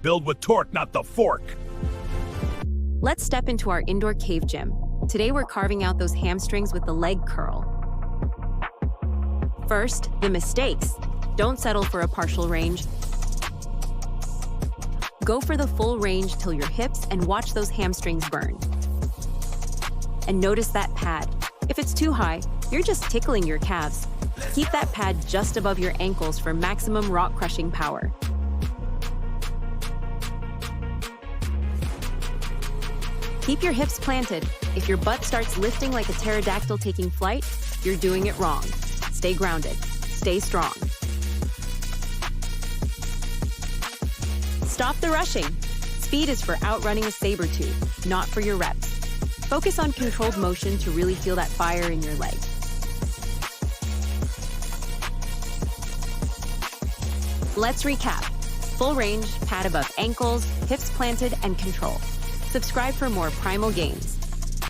Build with Torq, not the fork. Let's step into our indoor cave gym. Today we're carving out those hamstrings with the leg curl. First, the mistakes. Don't settle for a partial range. Go for the full range till your hips and watch those hamstrings burn. And notice that pad. If it's too high, you're just tickling your calves. Keep that pad just above your ankles for maximum rock-crushing power. Keep your hips planted. If your butt starts lifting like a pterodactyl taking flight, you're doing it wrong. Stay grounded. Stay strong. Stop the rushing. Speed is for outrunning a saber tooth, not for your reps. Focus on controlled motion to really feel that fire in your leg. Let's recap. Full range, pad above ankles, hips planted, and control. Subscribe for more primal games.